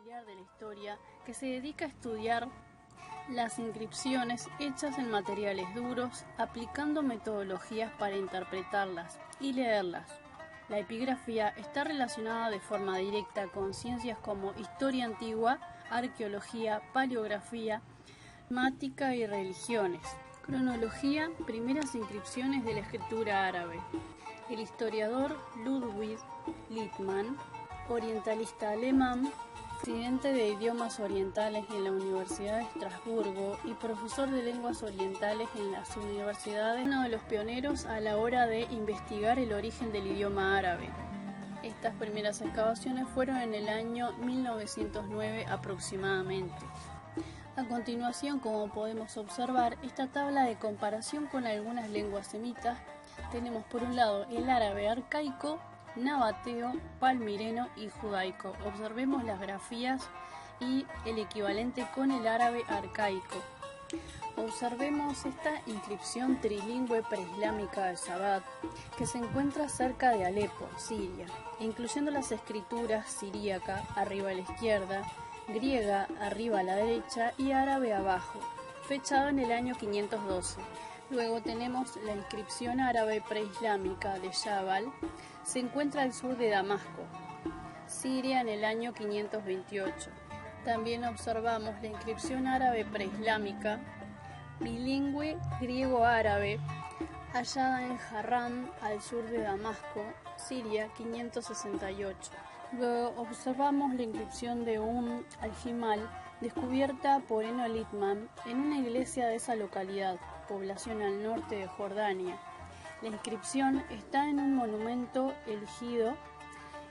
auxiliar de la historia que se dedica a estudiar las inscripciones hechas en materiales duros, aplicando metodologías para interpretarlas y leerlas. La epigrafía está relacionada de forma directa con ciencias como historia antigua, arqueología, paleografía, matemática y religiones. Cronología, primeras inscripciones de la escritura árabe. El historiador Ludwig Littmann, orientalista alemán, presidente de idiomas orientales en la Universidad de Estrasburgo y profesor de lenguas orientales en las universidades, uno de los pioneros a la hora de investigar el origen del idioma árabe. Estas primeras excavaciones fueron en el año 1909 aproximadamente. A continuación, como podemos observar, esta tabla de comparación con algunas lenguas semitas, tenemos por un lado el árabe arcaico, nabateo, palmireno y judaico. Observemos las grafías y el equivalente con el árabe arcaico. Observemos esta inscripción trilingüe preislámica de Sabat, que se encuentra cerca de Alepo, Siria, incluyendo las escrituras siríaca, arriba a la izquierda, griega, arriba a la derecha, y árabe abajo, fechado en el año 512. Luego tenemos la inscripción árabe preislámica de Jabal, se encuentra al sur de Damasco, Siria, en el año 528. También observamos la inscripción árabe preislámica bilingüe griego-árabe, hallada en Harran, al sur de Damasco, Siria, 568. Luego observamos la inscripción de al-Himal, descubierta por Eno Littmann en una iglesia de esa localidad, población al norte de Jordania. La inscripción está en un monumento erigido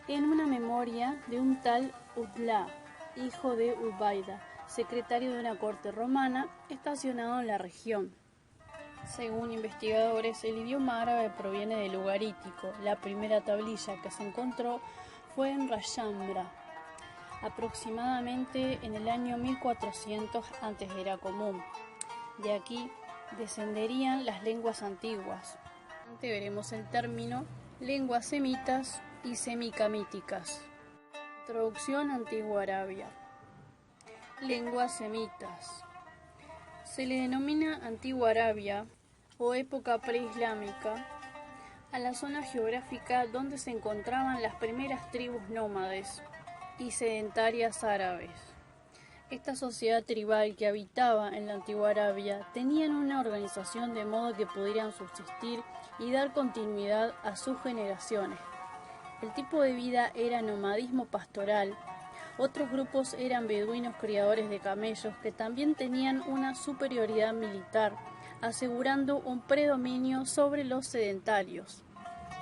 en una memoria de un tal Utla, hijo de Ubaida, secretario de una corte romana estacionado en la región. Según investigadores, el idioma árabe proviene del ugarítico. La primera tablilla que se encontró fue en Rayambra, aproximadamente en el año 1400 antes de era común. De aquí descenderían las lenguas antiguas. Veremos el término lenguas semitas y semicamíticas. Introducción Antigua Arabia. Lenguas semitas. Se le denomina Antigua Arabia o época preislámica a la zona geográfica donde se encontraban las primeras tribus nómades y sedentarias árabes. Esta sociedad tribal que habitaba en la Antigua Arabia tenían una organización de modo que pudieran subsistir y dar continuidad a sus generaciones. El tipo de vida era nomadismo pastoral. Otros grupos eran beduinos criadores de camellos que también tenían una superioridad militar, asegurando un predominio sobre los sedentarios.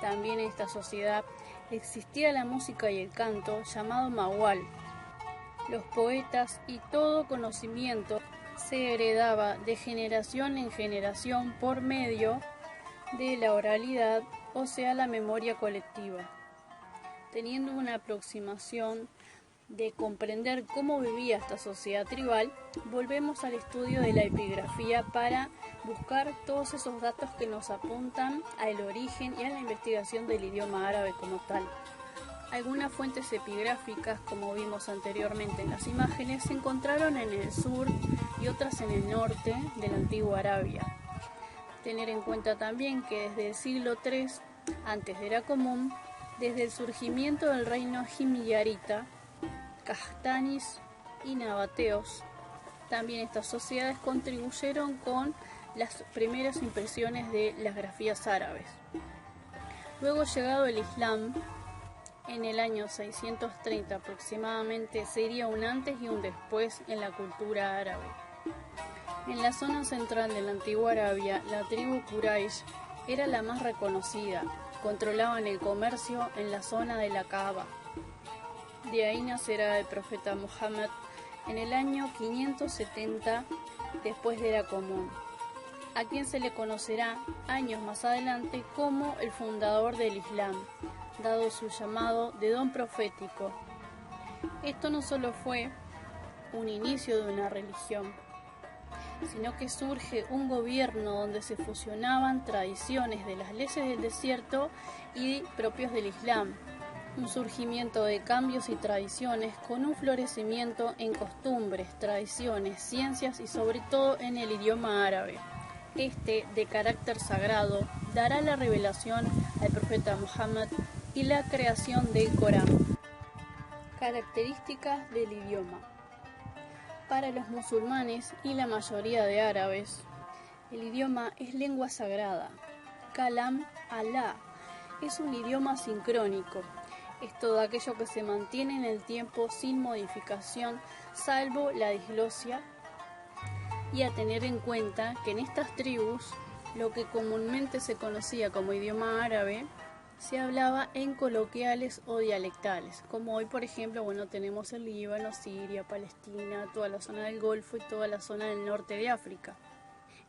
También en esta sociedad existía la música y el canto, llamado mawal. Los poetas y todo conocimiento se heredaba de generación en generación por medio de la oralidad, o sea, la memoria colectiva. Teniendo una aproximación de comprender cómo vivía esta sociedad tribal, volvemos al estudio de la epigrafía para buscar todos esos datos que nos apuntan al origen y a la investigación del idioma árabe como tal. Algunas fuentes epigráficas, como vimos anteriormente en las imágenes, se encontraron en el sur y otras en el norte de la antigua Arabia. Tener en cuenta también que desde el siglo III antes de era común, desde el surgimiento del reino himyarita, Castanis y nabateos, también estas sociedades contribuyeron con las primeras impresiones de las grafías árabes. Luego, llegado el Islam, en el año 630 aproximadamente, sería un antes y un después en la cultura árabe. En la zona central de la antigua Arabia, la tribu Quraysh era la más reconocida. Controlaban el comercio en la zona de la Kaaba. De ahí nacerá el profeta Muhammad en el año 570 después de era común, a quien se le conocerá años más adelante como el fundador del Islam, dado su llamado de don profético. Esto no solo fue un inicio de una religión, sino que surge un gobierno donde se fusionaban tradiciones de las leyes del desierto y propios del Islam. un surgimiento de cambios y tradiciones con un florecimiento en costumbres, tradiciones, ciencias y sobre todo en el idioma árabe. Este, de carácter sagrado, dará la revelación al profeta Muhammad y la creación del Corán. Características del idioma. Para los musulmanes y la mayoría de árabes, el idioma es lengua sagrada. Kalam Allah es un idioma sincrónico. Es todo aquello que se mantiene en el tiempo sin modificación, salvo la diglosia, y a tener en cuenta que en estas tribus, lo que comúnmente se conocía como idioma árabe, se hablaba en coloquiales o dialectales, como hoy, por ejemplo, tenemos el Líbano, Siria, Palestina, toda la zona del Golfo y toda la zona del norte de África.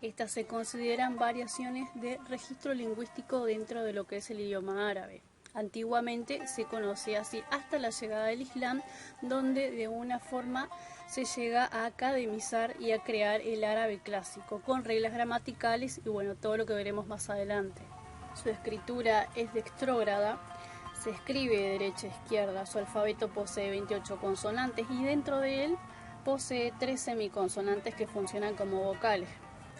Estas se consideran variaciones de registro lingüístico dentro de lo que es el idioma árabe. Antiguamente se conocía así hasta la llegada del Islam, donde de una forma se llega a academizar y a crear el árabe clásico, con reglas gramaticales y todo lo que veremos más adelante. Su escritura es dextrógrada, se escribe de derecha a izquierda, su alfabeto posee 28 consonantes y dentro de él posee 3 semiconsonantes que funcionan como vocales.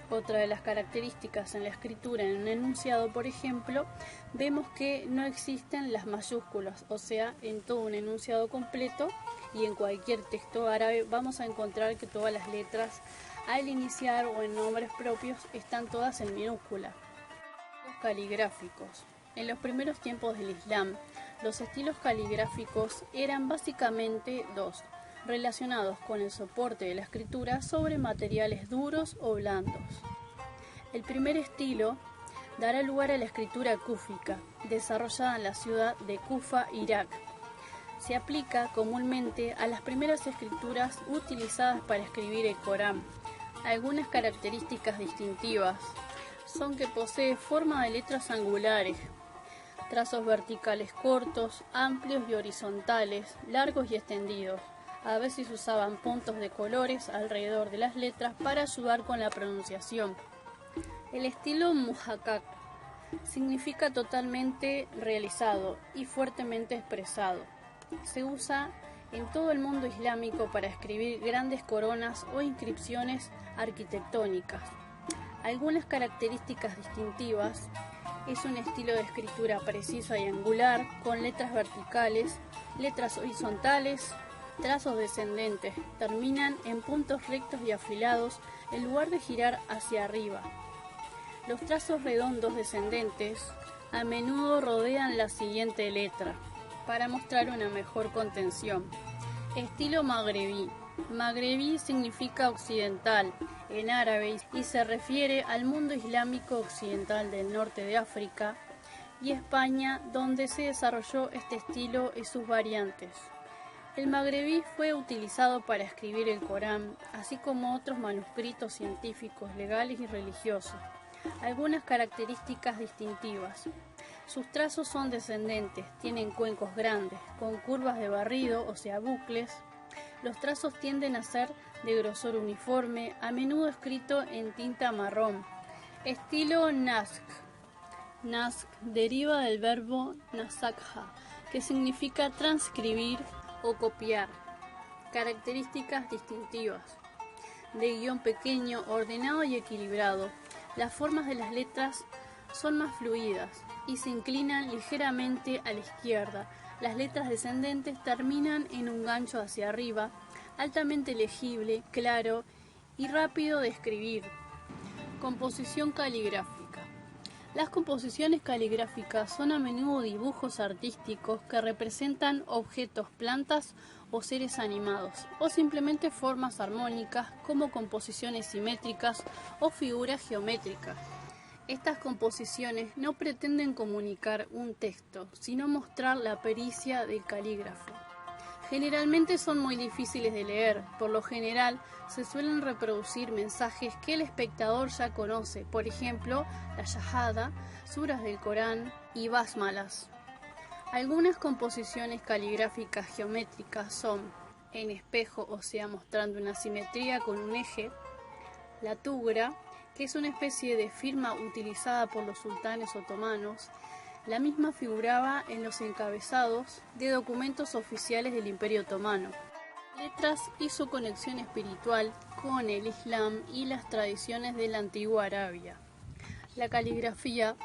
Otra de las características en la escritura en un enunciado, por ejemplo, vemos que no existen las mayúsculas, o sea, en todo un enunciado completo y en cualquier texto árabe vamos a encontrar que todas las letras al iniciar o en nombres propios están todas en minúscula. Los caligráficos. En los primeros tiempos del Islam, los estilos caligráficos eran básicamente dos, relacionados con el soporte de la escritura sobre materiales duros o blandos. El primer estilo dará lugar a la escritura cúfica, desarrollada en la ciudad de Kufa, Irak. Se aplica comúnmente a las primeras escrituras utilizadas para escribir el Corán. Algunas características distintivas son que posee forma de letras angulares, trazos verticales cortos, amplios y horizontales, largos y extendidos. A veces usaban puntos de colores alrededor de las letras para ayudar con la pronunciación. El estilo muhakkak significa totalmente realizado y fuertemente expresado. Se usa en todo el mundo islámico para escribir grandes coronas o inscripciones arquitectónicas. Algunas características distintivas es un estilo de escritura precisa y angular, con letras verticales, letras horizontales, trazos descendentes, terminan en puntos rectos y afilados en lugar de girar hacia arriba. Los trazos redondos descendentes a menudo rodean la siguiente letra para mostrar una mejor contención. Estilo magrebí. Magrebí significa occidental en árabe y se refiere al mundo islámico occidental del norte de África y España, donde se desarrolló este estilo y sus variantes. El magrebí fue utilizado para escribir el Corán, así como otros manuscritos científicos, legales y religiosos. Algunas características distintivas. Sus trazos son descendentes, tienen cuencos grandes, con curvas de barrido, o sea bucles. Los trazos tienden a ser de grosor uniforme, a menudo escrito en tinta marrón. Estilo naskh. Naskh deriva del verbo nasakha, que significa transcribir o copiar. Características distintivas. De guión pequeño, ordenado y equilibrado. Las formas de las letras son más fluidas y se inclinan ligeramente a la izquierda. Las letras descendentes terminan en un gancho hacia arriba, altamente legible, claro y rápido de escribir. Composición caligráfica. Las composiciones caligráficas son a menudo dibujos artísticos que representan objetos, plantas o seres animados, o simplemente formas armónicas como composiciones simétricas o figuras geométricas. Estas composiciones no pretenden comunicar un texto, sino mostrar la pericia del calígrafo. Generalmente son muy difíciles de leer, por lo general se suelen reproducir mensajes que el espectador ya conoce, por ejemplo, la Shahada, suras del Corán y basmalas. Algunas composiciones caligráficas geométricas son en espejo, o sea, mostrando una simetría con un eje, la tugra, que es una especie de firma utilizada por los sultanes otomanos, La misma figuraba en los encabezados de documentos oficiales del Imperio Otomano. Letras hizo conexión espiritual con el Islam y las tradiciones de la antigua Arabia. La caligrafía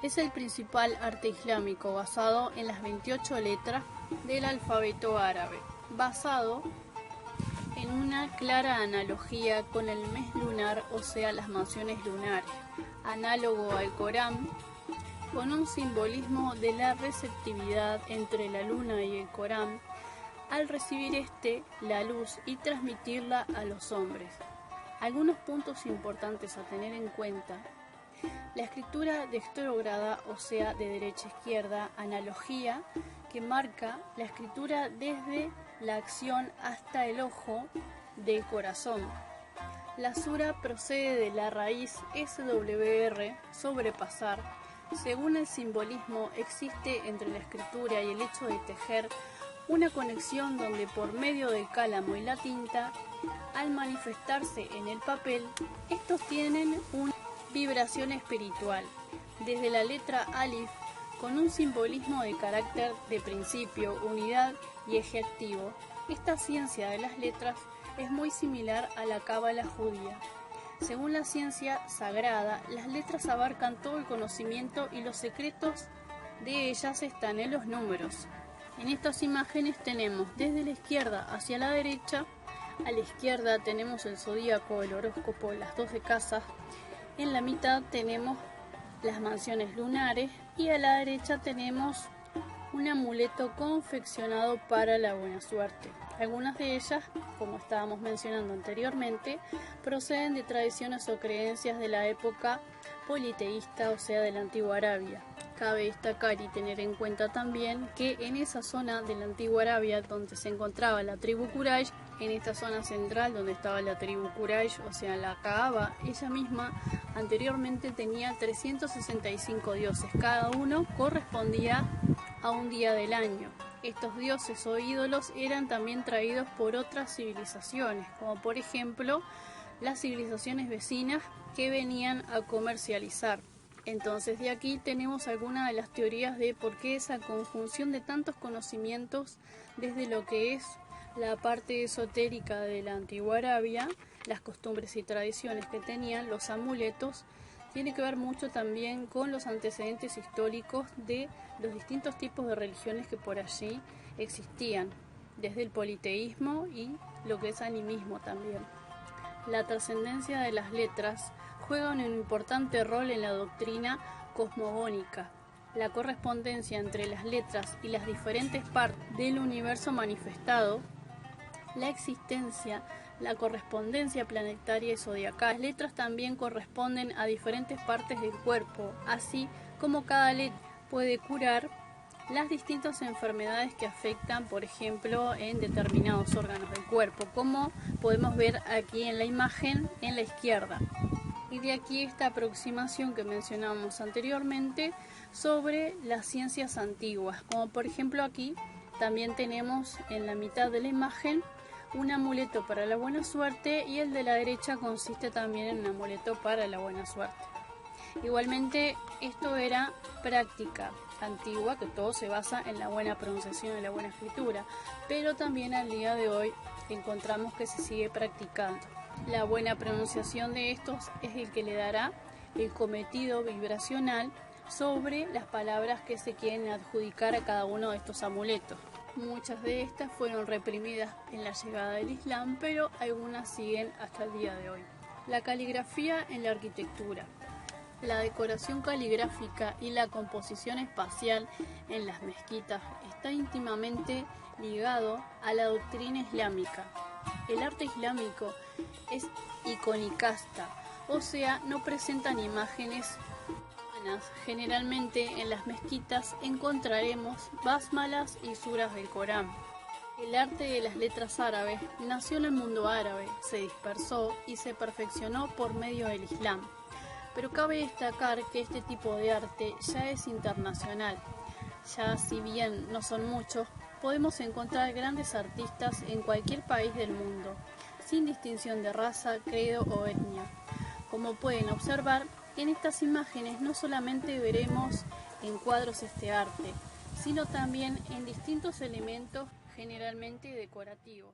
es el principal arte islámico basado en las 28 letras del alfabeto árabe, basado en una clara analogía con el mes lunar, o sea, las mansiones lunares, análogo al Corán, con un simbolismo de la receptividad entre la luna y el Corán, al recibir la luz y transmitirla a los hombres. Algunos puntos importantes a tener en cuenta: la escritura dextrograda, o sea, de derecha a izquierda, analogía que marca la escritura desde la acción hasta el ojo del corazón. La sura procede de la raíz SWR, sobrepasar. Según el simbolismo, existe entre la escritura y el hecho de tejer una conexión donde por medio del cálamo y la tinta, al manifestarse en el papel, estos tienen una vibración espiritual. Desde la letra Alif, con un simbolismo de carácter de principio, unidad y eje activo, esta ciencia de las letras es muy similar a la cábala judía. Según la ciencia sagrada, las letras abarcan todo el conocimiento y los secretos de ellas están en los números. En estas imágenes tenemos desde la izquierda hacia la derecha. A la izquierda tenemos el zodíaco, el horóscopo, las 12 casas. En la mitad tenemos las mansiones lunares y a la derecha tenemos un amuleto confeccionado para la buena suerte. Algunas de ellas, como estábamos mencionando anteriormente, proceden de tradiciones o creencias de la época politeísta, o sea, de la antigua Arabia. Cabe destacar y tener en cuenta también que en esa zona de la antigua Arabia donde se encontraba la tribu Quraysh, en esta zona central donde estaba la tribu Quraysh, o sea, la Kaaba, ella misma anteriormente tenía 365 dioses, cada uno correspondía a un día del año. Estos dioses o ídolos eran también traídos por otras civilizaciones, como por ejemplo las civilizaciones vecinas que venían a comercializar. Entonces de aquí tenemos algunas de las teorías de por qué esa conjunción de tantos conocimientos desde lo que es la parte esotérica de la antigua Arabia, las costumbres y tradiciones que tenían, los amuletos, tiene que ver mucho también con los antecedentes históricos de los distintos tipos de religiones que por allí existían, desde el politeísmo y lo que es animismo también. La trascendencia de las letras juega un importante rol en la doctrina cosmogónica. La correspondencia entre las letras y las diferentes partes del universo manifestado, la existencia, la correspondencia planetaria y zodiacal. Las letras también corresponden a diferentes partes del cuerpo, así como cada letra puede curar las distintas enfermedades que afectan, por ejemplo, en determinados órganos del cuerpo, como podemos ver aquí en la imagen en la izquierda. Y de aquí esta aproximación que mencionamos anteriormente sobre las ciencias antiguas, como por ejemplo aquí también tenemos en la mitad de la imagen un amuleto para la buena suerte y el de la derecha consiste también en un amuleto para la buena suerte. Igualmente esto era práctica antigua, que todo se basa en la buena pronunciación y la buena escritura, pero también al día de hoy encontramos que se sigue practicando. La buena pronunciación de estos es el que le dará el cometido vibracional sobre las palabras que se quieren adjudicar a cada uno de estos amuletos. Muchas de estas fueron reprimidas en la llegada del Islam, pero algunas siguen hasta el día de hoy. La caligrafía en la arquitectura. La decoración caligráfica y la composición espacial en las mezquitas está íntimamente ligado a la doctrina islámica. El arte islámico es iconicasta, o sea, no presentan imágenes humanas. Generalmente en las mezquitas encontraremos basmalas y suras del Corán. El arte de las letras árabes nació en el mundo árabe, se dispersó y se perfeccionó por medio del Islam. Pero cabe destacar que este tipo de arte ya es internacional. Ya si bien no son muchos, podemos encontrar grandes artistas en cualquier país del mundo, sin distinción de raza, credo o etnia. Como pueden observar, en estas imágenes no solamente veremos en cuadros este arte, sino también en distintos elementos generalmente decorativos.